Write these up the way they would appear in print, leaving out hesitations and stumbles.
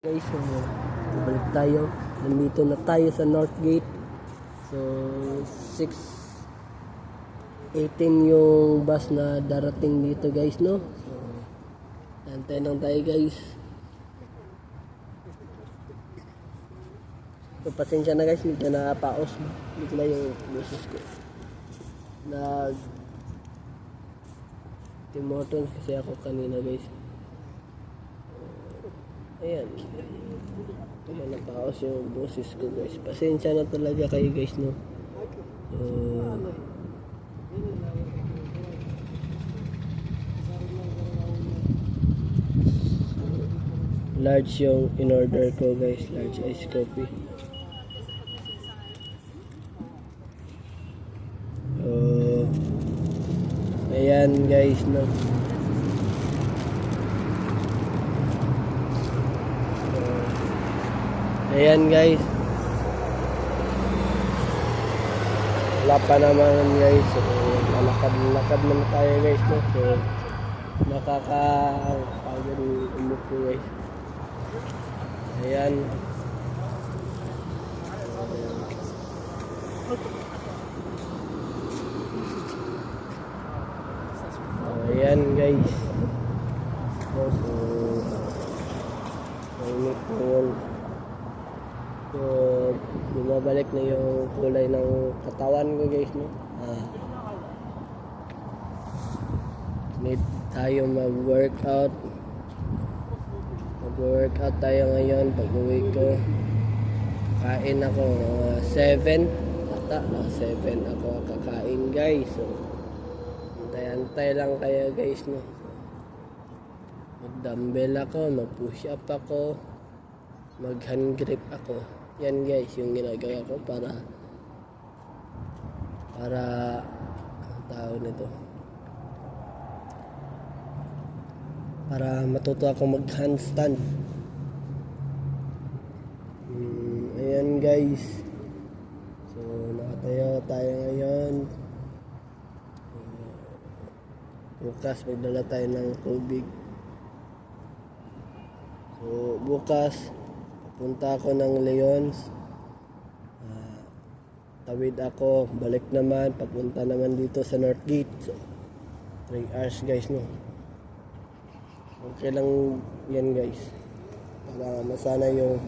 Guys, so balik tayo. Nandito na tayo sa North Gate. So 6:18 yung bus na darating dito, guys, no? So antay lang tayo, guys. So pasensya na, guys, medyo napaos bigla yung boses ko. Timoton kasi ako kanina, guys. Ayan, napaos yung boses ko, guys. Pasensya na talaga kayo, guys, no? Large yung in-order ko, guys. Large iced coffee. Ayan, guys, no? Ayan, guys. Wala pa naman, guys. So lakad naman tayo, guys, no? So nakakapagod umupo, guys. Ayan. Ayan, guys. So mainit po yun. So bumabalik na yung kulay ng katawan ko, guys, no? Need tayo mag-workout tayo ngayon. Pag uwi ko, kain ako 7 ata, 7 ako kakain, guys. So antay lang kaya, guys, no? Mag-dumbbell ako, mag-push up ako, mag-hand grip ako. Yan, guys, yung ginagawa ko para tao nito, para matuto ako mag-handstand. Ayan, guys. So nakatayo tayo ngayon. Bukas magdala tayo ng tubig. So bukas punta ako ng Leons. Tawid ako, balik naman, papunta naman dito sa North Gate. So 3 hours, guys, no? Okay lang yan, guys, para masana yung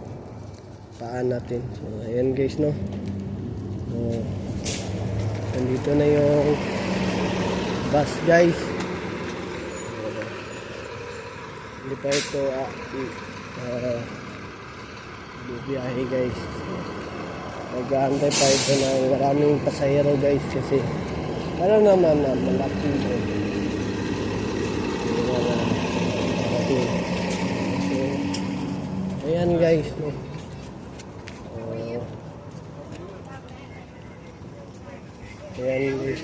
paan natin. So ayan, guys, no? So nandito na yung bus, guys. Hindi pa ito bibiyahe, guys. Mag-aantay pa ito ng maraming pasahero, guys, kasi alam naman na malaki ito. So ayan, guys, no? Ayan, guys.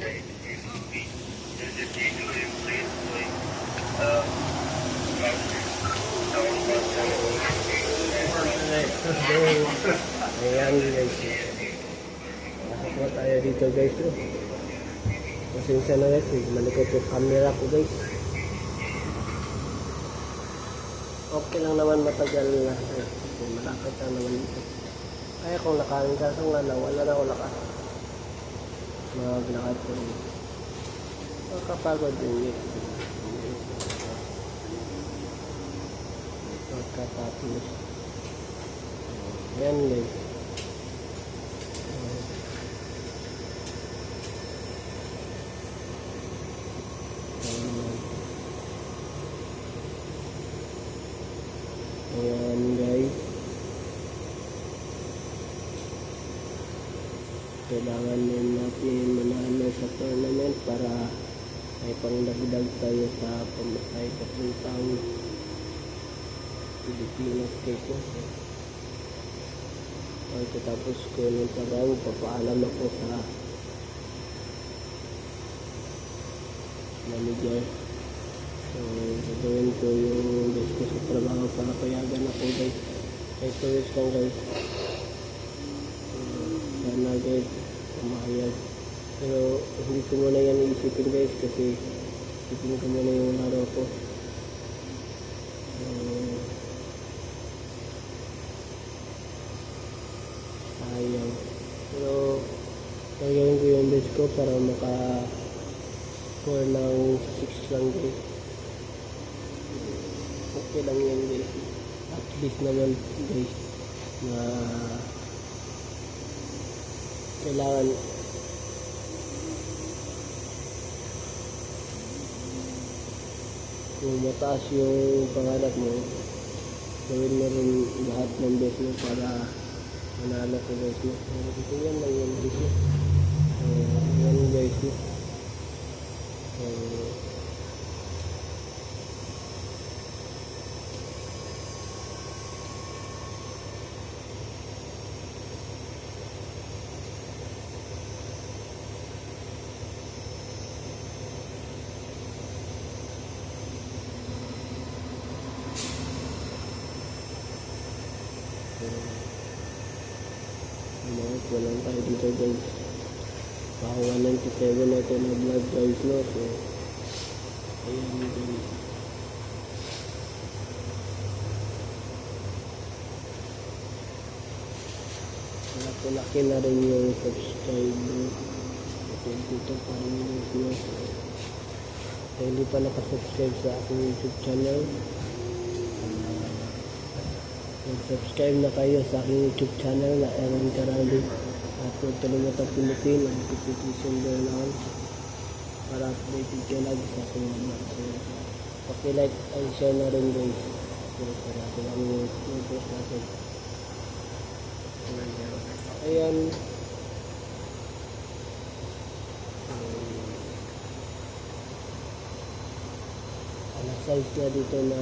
Ayan, guys. Nakakuha tayo dito, guys. Pasensya na, guys. Malikot yung camera ko, guys. Okay lang naman, matagal na. Malapit lang naman dito. Kaya kung nakain kaso nga lang, wala na ako lakas. Maglakad ko rin. Makapagod din yun. Magkatapos. Ayan, guys. Ayan, guys. Kailangan din natin manalo sa tournament para may pangdagdag tayo sa pamahay papuntang Pilipinas, guys. Pagkatapos ko ng trabaho, papaalam ako sa manager. So gagawin ko yung gusto sa trabaho para payagan ako, guys. Kahit tuwis lang, guys. Sana, guys, pumayag. Pero hindi ko muna yan iisipin, guys, kasi isipin ko muna yung araw ko. guys ko para maka score ng 6 lang guys. Okay lang yan guys. At least naman guys na kailangan kung mataas yung pangarap mo, gawin mo rin lahat ng best mo para manalo ko guys mo. So yan lang yan guys mo. Yan guys mo. Walang tayo dito guys. Baka 197 na ito na vlog guys no. So ayan guys. Laki na rin yung subscriber. At dito pa rin guys no. Kaya hindi pa nakasubscribe sa aking YouTube channel, subscribe na kayo sa aking YouTube channel na Aaron Carali. At huwag kalimutan pinutin ang notification bell on para updated kayo lagi sa aking vlog. So, paki-like and share na rin guys. So, para kung ano yung post natin. Ayan. Anak size na dito na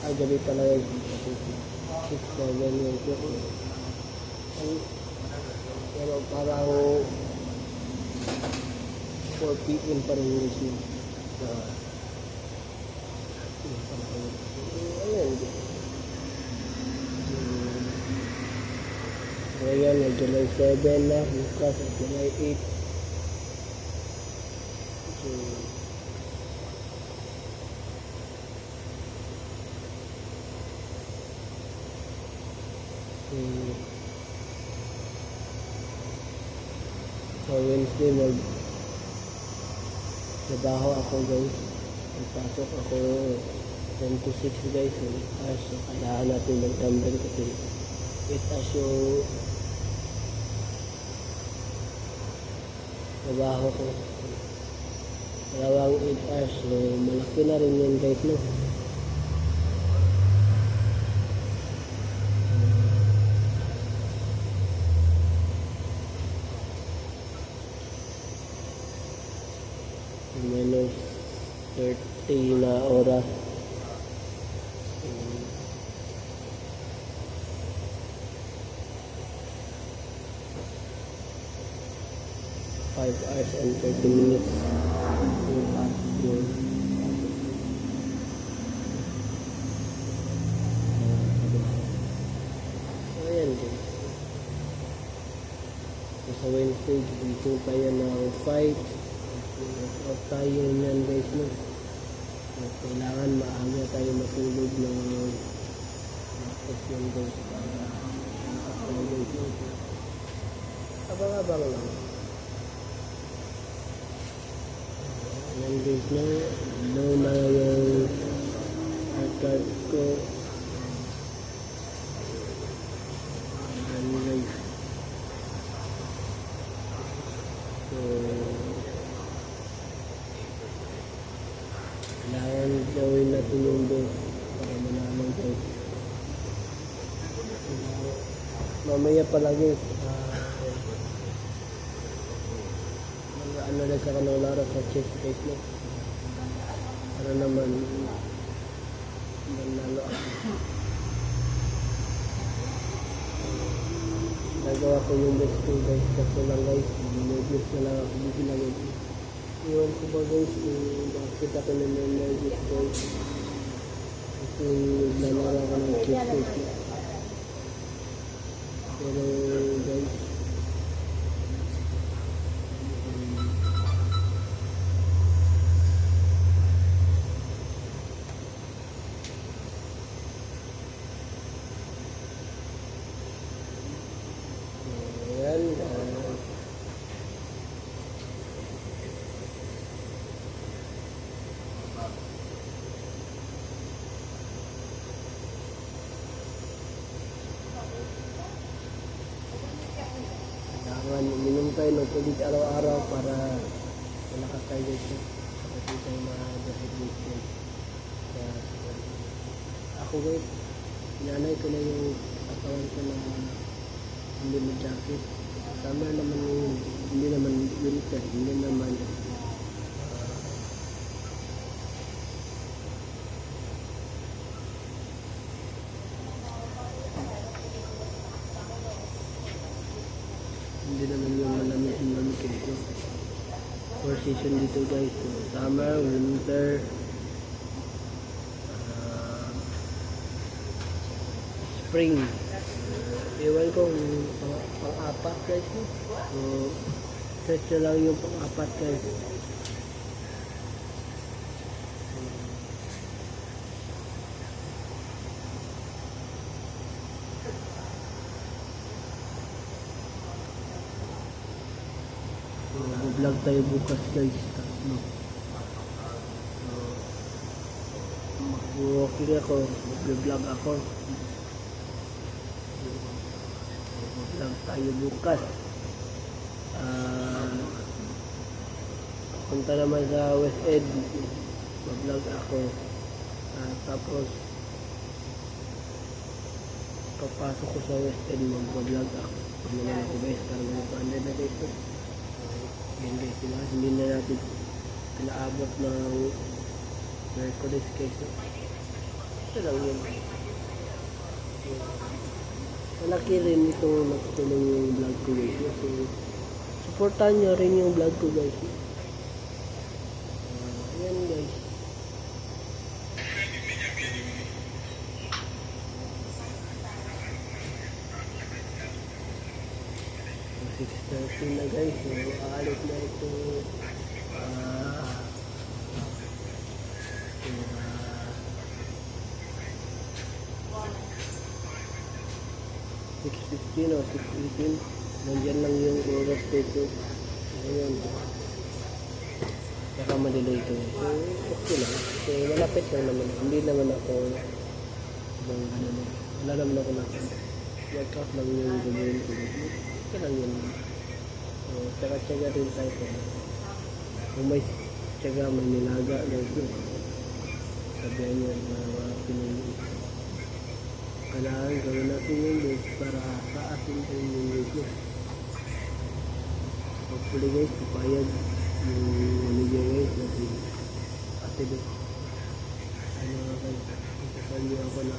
ay gabi pala guys. 6, 7 yung clock. Pero parang 4 PM pa rin guys yun. Ayan. Ayan, July 7 na. Bukas, July 8. So, so Wednesday trabaho ako guys. Magpasok ako 10 to 6 guys. So kailangan natin mag-tambal kasi 8 hours yung trabaho ko. Dalawang 8 hours. So malaki na rin yun guys no. Minus 30 na oras. 5 hours and 30 minutes. Ayan guys. Sa Wednesday, dito tayo ng fight. Out tayo yan guys no. Kailangan maaga tayo matulog ng practice yan guys para makapag guys no. Abang-abang lang. Yan guys no. Low na yung heart card ko. Yan guys. So kailangan gawin natin yung best para manalo guys. Mamaya pala guys ano na sa kanong laro sa chess guys no? Para naman manalo ako. Nagawa ko yung best ko guys. Kasi lang guys nervous na lang ako dito lang guys. Iwan ko ba guys kung bakit ako nervous guys. Kasi naglalaro ako ng chess guys. Pero guys Inom tayo ng tubig araw-araw para malakas tayo guys. Kasi tayo ma-dehydrate guys. Kaya, ako guys, inanay ko na yung katawan ko na hindi mo jacket. Summer naman yun, hindi naman winter, hindi naman hindi naman yung malamig ko. 4 season dito guys. So, summer, winter, spring. Ewan ko pang-apat guys. So, search na lang yung pang-apat guys. Vlog tayo bukas guys. Mag-walking ako, mag-vlog ako. Mag-vlog tayo bukas. Punta naman sa West End, mag-vlog ako. Tapos papasok ko sa West End, mag-vlog ako. Ano naman ako guys, para mag-vlog na guys. Yan guys, diba? Hindi na natin pinaabot ng Mercury's case. Ito lang yun. Malaki rin ito natutulong yung vlog ko guys. So, supportan nyo rin yung vlog ko guys. Yan guys. So, 6:30 na guys. So, aalit na ito. 6:15 o 6:18. Nandiyan lang yung oras dito. Ngayon. Saka madelay ito. So, okay lang. So, malapit lang naman. Hindi naman ako wala naman ako workout lang yung gagawin ko. Okay lang yun. So, tsaga-tsaga rin tayo. Kung may tsaga, may nilaga. Sabihan nyo na mga Pinoy. Kailangan gawin natin yung guys para sa atin tayo yung guys. Hopefully guys, papayag yung manigay guys natin ate guys. Ano guys, itasan nyo ako na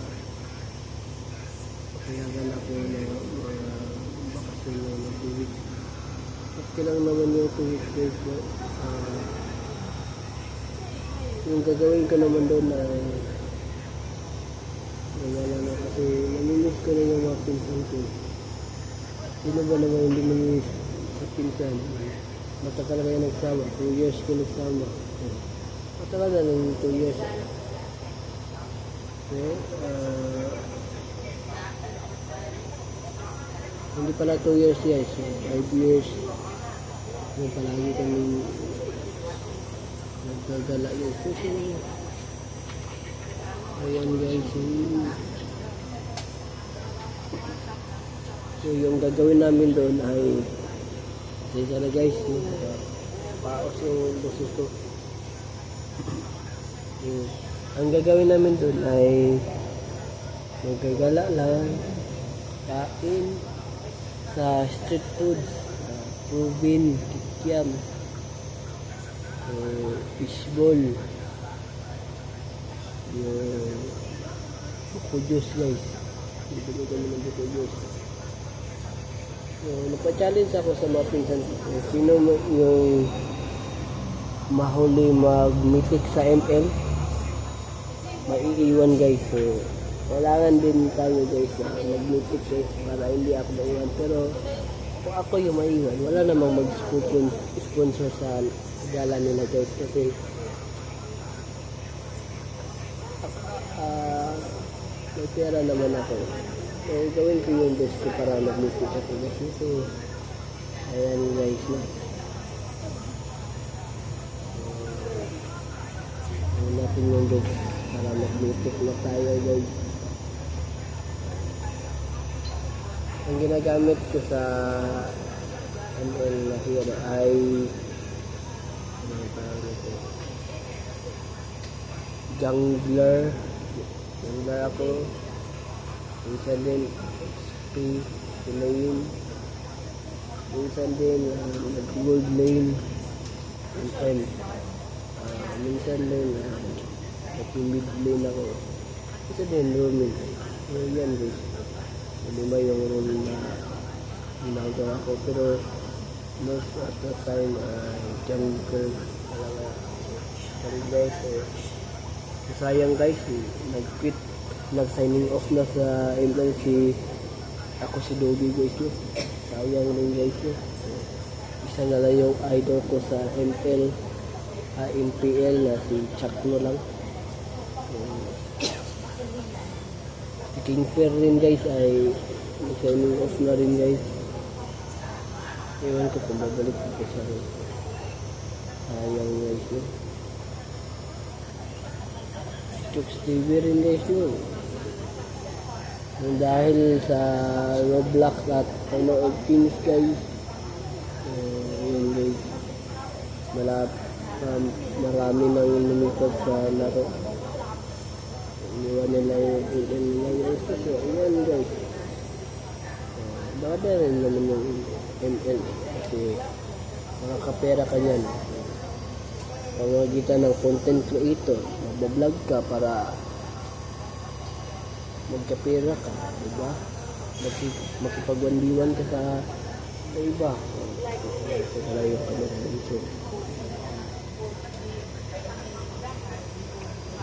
papayagan ako na mga bakasyon na 2 weeks. Okay lang naman yung 2 weeks guys. Yung gagawin ko naman doon ay wala na kasi namimiss ko na yung mga pinsan ko. Sino ba naman hindi namimiss sa pinsan? Matagal kayo nagsama, 2 years ko nagsama. Matagal na lang 2 years. Okay, hindi pala 2 years guys, so 5 years. Yung palagi kami nagkagala yung susi. Ayan guys, so yung gagawin namin doon ay sana guys, paos yung boses ko. Ang gagawin namin doon ay magagala lang, kain sa street food, proven, kikiam, fishball, yung buko juice guys. Bibili kami ng buko juice. So, nagpa-challenge ako sa mga pinsan ko. Sino yung mahuli mag-mythic sa ML, maiiwan guys. So, kailangan din tayo guys na mag-mythic guys para hindi ako maiwan. Pero kung ako yung maiwan, wala namang mag-sponsor sa gala nila guys. Kasi may pera naman ako. So, gawin ko yung best ko para mag-mythic ako guys. So, ayan guys na. Gawin natin yung best para mag-mythic na tayo guys. Ang ginagamit ko sa ML na here ay ano tawag nito? Jungler ako. Minsan din XP lane. Minsan din nag-gold lane. And minsan din nag-mid lane ako. Minsan din roaming. So yan guys. Lima yung role na ginagawa ko. Pero most of the time jungle talaga. Pero guys, sayang guys, nag-quit, nag-signing off na sa ML ako si Dodi guys no. Sayang rin guys no. Isa na lang yung idol ko sa ML, MPL na si Chuck no lang. Si King Fair rin guys ay nag-signing off na rin guys. Ewan ko kung babalik ko siya rin. Sayang guys no. Chooks TV rin guys no. Dahil sa Roblox at ano Kings guys, yun guys, marami nang lumipad sa laro. Iniwan nila yung so ayan guys, baka rin naman yung ML kasi makakapera ka yan. Pamagitan ng content creator, magbablog ka para magkapera ka, diba? Makipag-1v1 ka sa iba. Ito pala yung camera dito.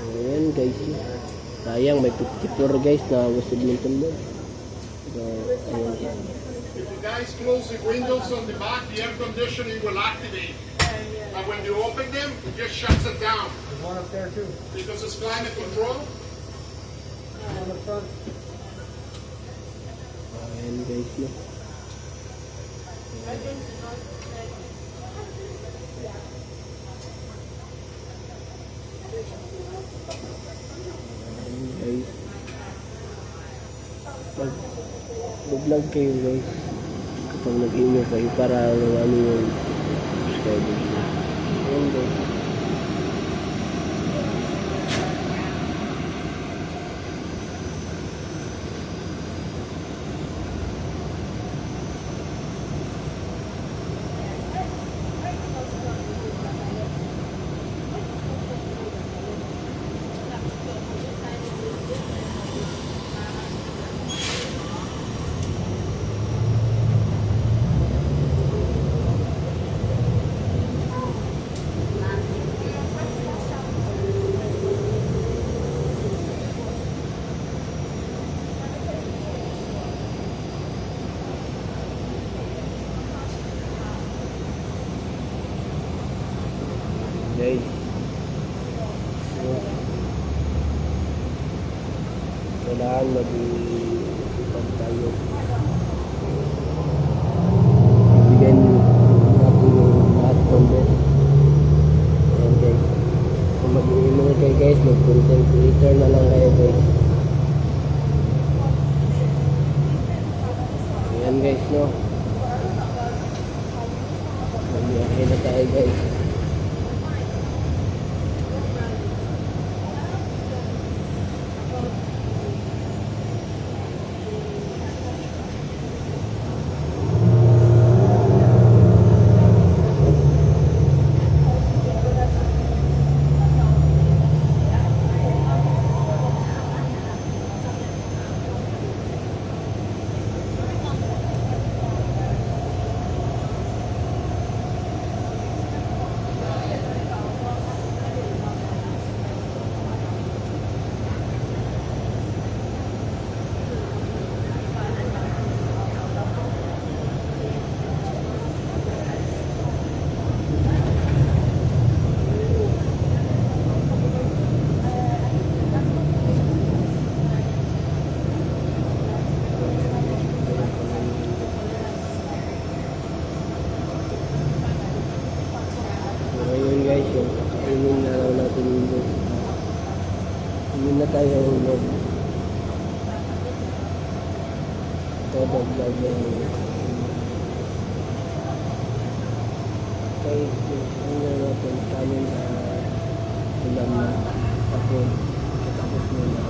Ayan guys, sayang may 54 guys na wasted mental mo. So, ayan. If you guys close the windows on the back, the air conditioning will activate. And when you open them, it just shuts it down. There's one up there too. Because it's climate control. On the front. Ayan guys, no. Ayan guys. Mag-vlog kayo guys. Kapag nag-email kayo para ano yung subscribers nyo. Ayan guys. Guys, so, kailangan mag-ipag tayo. Ibigyan natin yung lahat content. Ayan guys, kung mag-email kayo guys, mag-content creator na lang kayo guys. Ayan guys, no. Mag-iakay na tayo guys. Guys, yung kakainin na lang natin yung hindi na tayo hulog. Ito, vlog yung Okay, ano natin kanin na ulam na tapos katapos mo na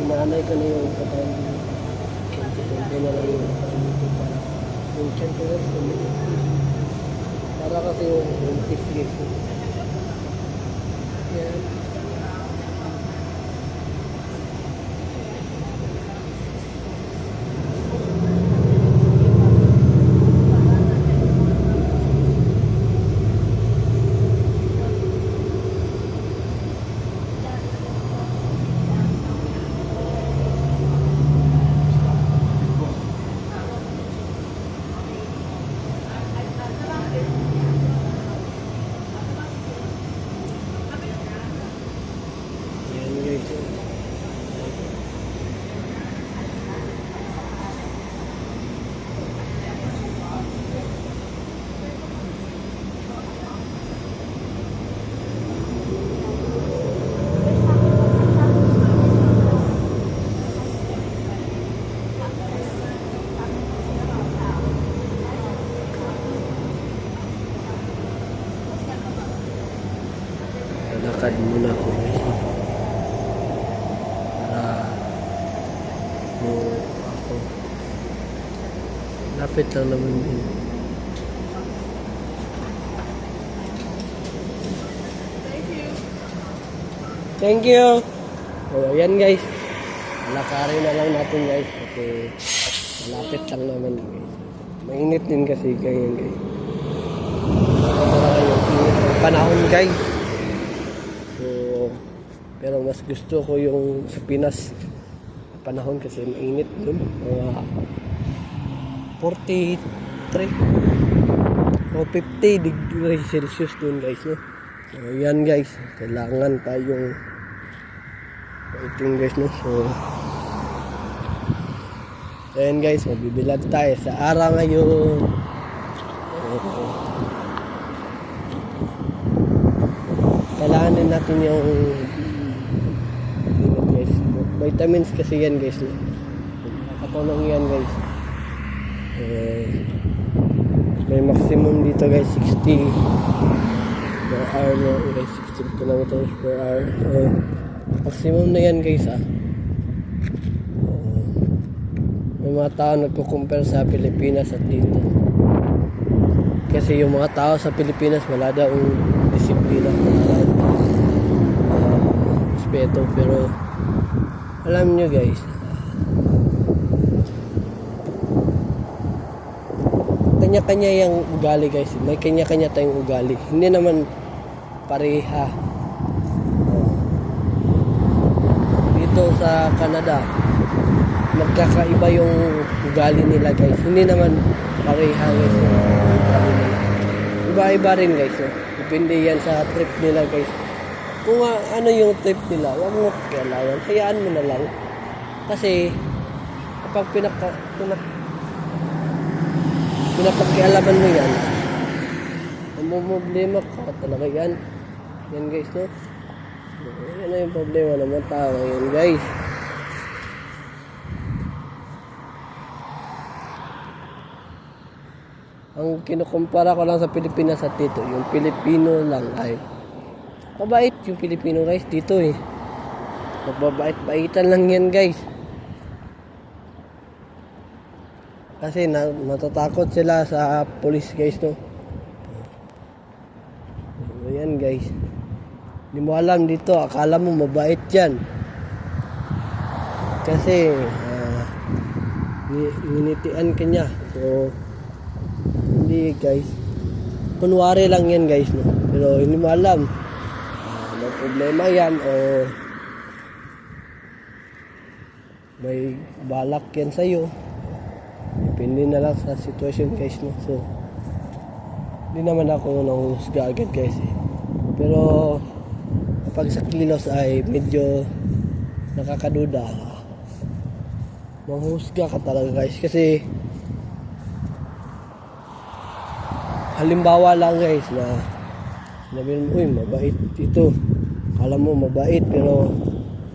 inaanay ko na yung katawan konti na lang yung katawan ko para yung chan ko rin para kasi yung tips yan. Lakad muna ako guys para ako lapit lang naman din. Thank you. Oh, ayan guys, lakarin na lang natin guys kasi malapit lang naman guys. Mainit din kasi ganyan guys. Yung panahon guys. Pero mas gusto ko yung sa Pinas panahon kasi mainit dun. Mga 43 o 50 degrees Celsius dun guys. No? So yan guys, kailangan tayong waiting guys. No? So ayan guys, mabibilad tayo sa araw ngayon. Kailangan din natin yung guys, vitamins kasi yan guys. Nakakatulong yan guys. May maximum dito guys 60 per hour no guys, 60 kilometers per hour. Maximum na yan guys may mga tao nagko-compare sa Pilipinas at dito. Kasi yung mga tao sa Pilipinas wala daw disiplina, respeto, pero alam nyo guys, kanya-kanya yung ugali guys. May kanya-kanya tayong ugali, hindi naman pareha. Dito sa Canada magkakaiba yung ugali nila guys, hindi naman pareha guys. Iba-iba rin guys. Depende yan sa trip nila guys. Kung ano yung trip nila, huwag mo pakialaman, hayaan mo na lang. Kasi kapag pinapagkialaman mo yan, problema ka talaga yan. Yan guys, no? Yan na yung problema naman tao ngayon guys. Ang kinukumpara ko lang sa Pilipinas at dito, yung Pilipino lang ay mabait yung Pilipino guys dito magbabait-baitan lang yan guys. Kasi matatakot sila sa police guys, no? Ayan guys, hindi mo alam dito, akala mo mabait yan kasi nginitian ka niya. So hindi guys, kunwari lang yan guys, no? Pero hindi mo alam may problema yan o may balak yan sa'yo. Depende na lang sa sitwasyon guys, no? So hindi naman ako nanghusga agad guys pero kapag sa kilos ay medyo nakakaduda, manghusga ka talaga guys. Kasi halimbawa lang guys na sinabi mo, uy mabait ito, alam mo mabait pero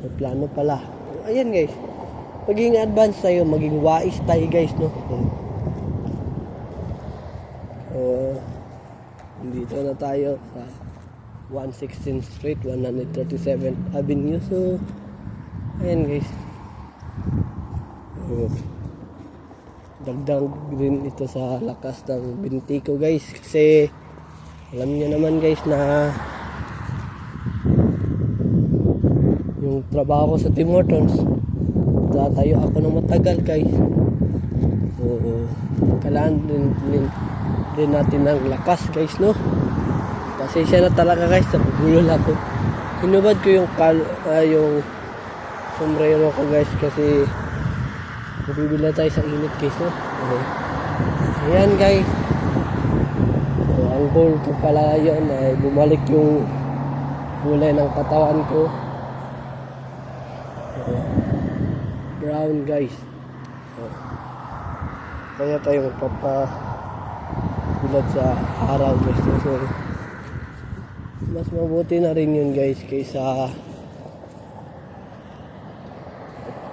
may plano pala. ayan guys. Maging advance tayo, maging wise tayo guys, no? Dito na tayo sa 116th Street, 137th Avenue. So, ayan guys. Dagdag din ito sa lakas ng binti ko guys. Kasi, alam niyo naman guys na yung trabaho ko sa Tim Hortons, tayo ako ng matagal guys. So, kailangan din natin ng lakas guys, no? Pasensya na talaga guys, napagulol ako. Hinubad ko yung sombrero ko guys kasi mabibila tayo sa init guys, no? Ayan guys. So, ang goal ko pala yun ay bumalik yung kulay ng katawan ko. Brown guys. Kaya tayo magpapagulad sa araw guys. So, mas mabuti na rin yun guys kaysa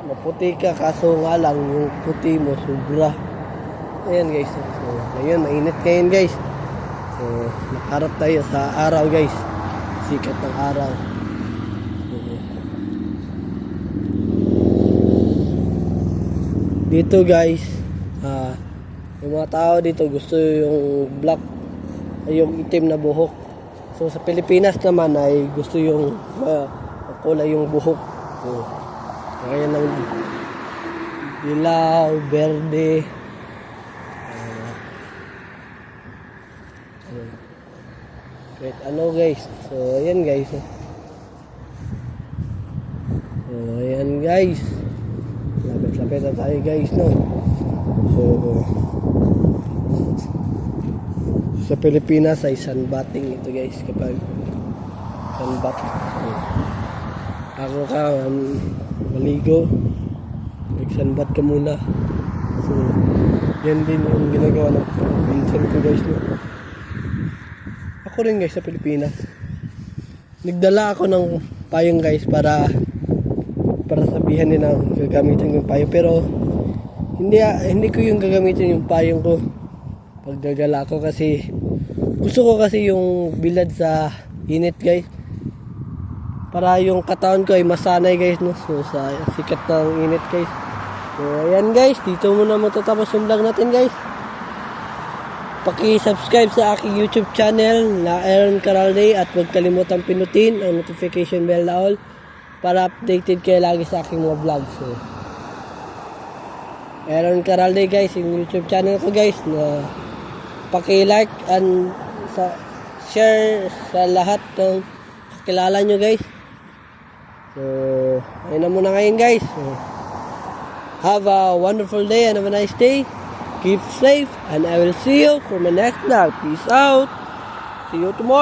maputi ka kaso nga lang yung puti mo sobra. Ayan guys. So, ngayon mainit ngayon guys. So, nakaharap tayo sa araw guys. Sikat ng araw. Dito guys, yung mga tao dito gusto yung black, yung itim na buhok. So sa Pilipinas naman ay gusto yung kulay yung buhok. So, kaya lang dilaw, berde. Kahit ano guys. So ayan guys. So ayan guys. Lapit na tayo guys, no? So sa Pilipinas ay sunbathing ito guys kapag sunbath. Ako ka maligo, mag-sunbath ka muna. So yan din yung ginagawa ng pinsan ko guys, no? Ako rin guys sa Pilipinas nagdala ako ng payong guys para sabihan din ang gagamitin yung payong, pero hindi ko yung gagamitin yung payong ko pag gagala ko kasi gusto ko kasi yung bilad sa init guys para yung katawan ko ay masanay guys, no? So sa sikat ng init guys. So ayan guys, dito muna matatapos yung vlog natin guys. Paki-subscribe sa aking YouTube channel na Aaron Caralde at huwag kalimutang pinutin ang notification bell na all para updated kayo lagi sa aking mga vlog. So, Aaron Caralde guys, yung YouTube channel ko guys, na paki-like and share sa lahat ng kakilala nyo guys. So, ayun na muna ngayon guys. So, have a wonderful day and have a nice day. Keep safe and I will see you for my next vlog. Peace out. See you tomorrow.